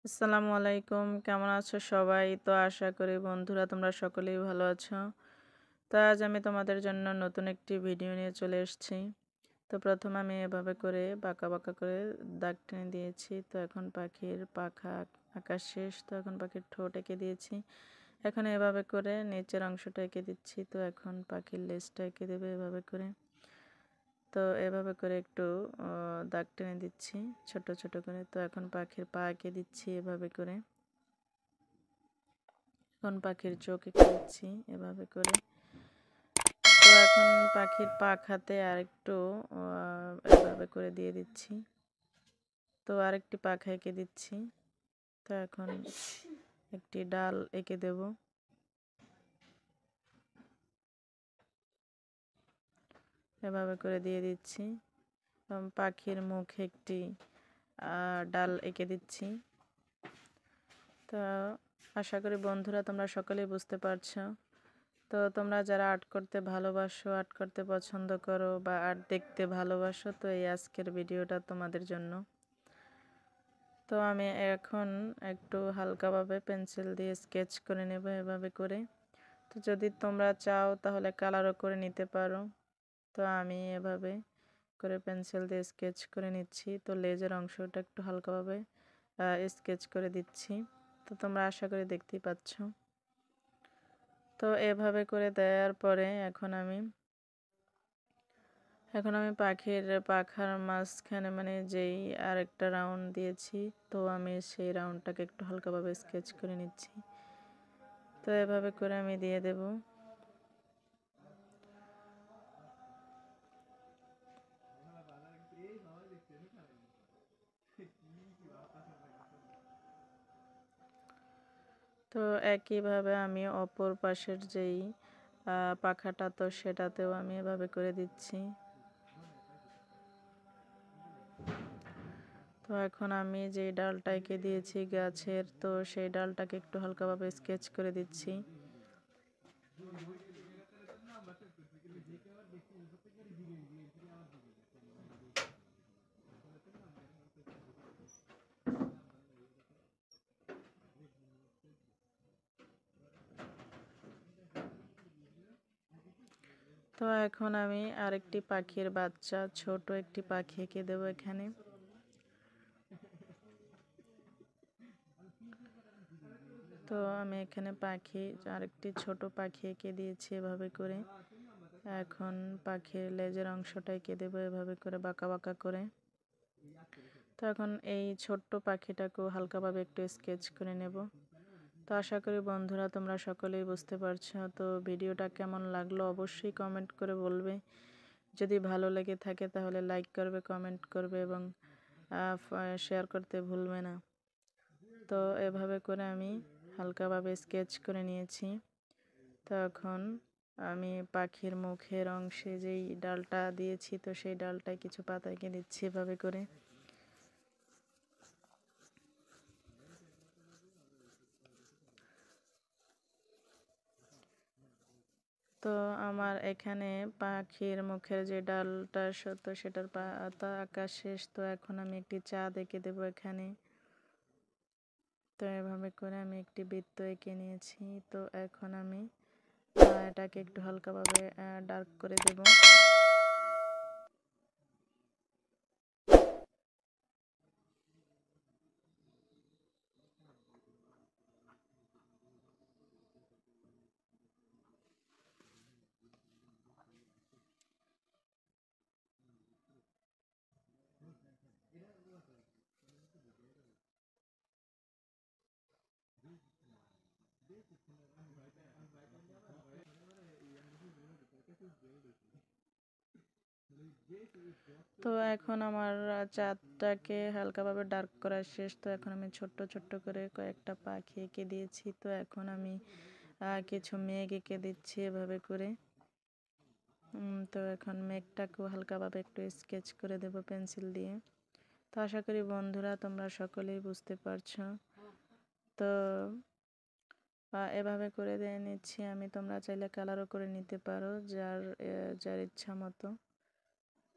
আসসালামু আলাইকুম, কেমন আছো সবাই? তো আশা করি বন্ধুরা তোমরা সকলেই ভালো আছো। তো আজ আমি তোমাদের জন্য নতুন একটি ভিডিও নিয়ে চলে এসেছি। তো প্রথম আমি এভাবে করে বাঁকা বাঁকা করে দাগ টেনে দিয়েছি। তো এখন পাখির পাখা আঁকা শেষ। তো এখন পাখির ঠোঁট এঁকে দিয়েছি। এখন এভাবে করে নিচের অংশটা এঁকে দিচ্ছি। তো এখন পাখির লেজটা এঁকে দেবে এভাবে করে। তো এভাবে করে একটু দাগ টেনে দিচ্ছি ছোট ছোট করে। তো এখন পাখির পা এঁকে দিচ্ছি এভাবে করে। এখন পাখির চোখ এঁকে দিচ্ছি এভাবে করে। তো এখন পাখির পাখাতে আরেকটু এভাবে করে দিয়ে দিচ্ছি। তো আরেকটি পাখা এঁকে দিচ্ছি। তো এখন একটি ডাল এঁকে দেব। এভাবে করে দিয়ে দিচ্ছি। পাখির মুখে একটি ডাল এঁকে দিচ্ছি। তো আশা করি বন্ধুরা তোমরা সকলেই বুঝতে পারছো। তো তোমরা যারা আর্ট করতে ভালোবাসো, আর্ট করতে পছন্দ করো বা আর্ট দেখতে ভালোবাসো, তো এই আজকের ভিডিওটা তোমাদের জন্য। তো আমি এখন একটু হালকাভাবে পেন্সিল দিয়ে স্কেচ করে নেব এভাবে করে। তো যদি তোমরা চাও তাহলে কালারও করে নিতে পারো। তো আমি এভাবে করে পেন্সিল দিয়ে স্কেচ করে নিচ্ছি। তো লেজের অংশটা একটু হালকাভাবে স্কেচ করে দিচ্ছি। তো তোমরা আশা করি দেখতেই পাচ্ছ। তো এভাবে করে দেওয়ার পরে এখন আমি পাখির পাখার মাঝখানে মানে যেই আরেকটা রাউন্ড দিয়েছি, তো আমি সেই রাউন্ডটাকে একটু হালকাভাবে স্কেচ করে নিচ্ছি। তো এভাবে করে আমি দিয়ে দেব। তো একইভাবে আমি অপর পাশের যেই পাখাটা, তো সেটাতেও আমি এভাবে করে দিচ্ছি। তো এখন আমি যে ডালটা এঁকে দিয়েছি গাছের, তো সেই ডালটাকে একটু হালকাভাবে স্কেচ করে দিচ্ছি। তো এখন আমি আরেকটি পাখির বাচ্চা, ছোট একটি পাখি এঁকে দেবো এখানে। তো আমি এখানে আরেকটি ছোট পাখি এঁকে দিয়েছি এভাবে করে। এখন পাখির লেজের অংশটা এঁকে দেবো এভাবে করে বাঁকা বাঁকা করে। তো এখন এই ছোট্ট পাখিটাকেও হালকাভাবে একটু স্কেচ করে নেব। তো আশা করি বন্ধুরা তোমরা সকলেই বুঝতে পারছো। তো ভিডিওটা কেমন লাগলো অবশ্যই কমেন্ট করে বলবে। যদি ভালো লেগে থাকে তাহলে লাইক করবে, কমেন্ট করবে এবং শেয়ার করতে ভুলবে না। তো এভাবে করে আমি হালকাভাবে স্কেচ করে নিয়েছি। তো এখন আমি পাখির মুখের অংশে যেই ডালটা দিয়েছি, তো সেই ডালটায় কিছু পাতা এঁকে দিচ্ছি এভাবে করে। তো আমার এখানে পাখির মুখের যে ডালটা, তো সেটার পাতা আঁকা শেষ। তো এখন আমি একটি চাঁদ এঁকে দেবো এখানে। তো এভাবে করে আমি একটি বৃত্ত এঁকে নিয়েছি। তো এখন আমি এটাকে একটু হালকাভাবে ডার্ক করে দেব। তো এখন আমার চাঁদটাকে হালকাভাবে ডার্ক করা শেষ। তো এখন আমি ছোট্ট ছোট্ট করে কয়েকটা পাখি এঁকে দিয়েছি। তো এখন আমি কিছু মেঘ এঁকে দিচ্ছি এভাবে করে। তো এখন মেঘটাকেও হালকাভাবে একটু স্কেচ করে দেব পেন্সিল দিয়ে। তো আশা করি বন্ধুরা তোমরা সকলেই বুঝতে পারছো। তো এভাবে করে দিয়ে নিচ্ছি আমি। তোমরা চাইলে কালারও করে নিতে পারো যার ইচ্ছা মতো।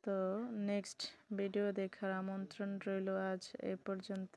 তো নেক্সট ভিডিও দেখার আমন্ত্রণ রইল। আজ এ পর্যন্ত।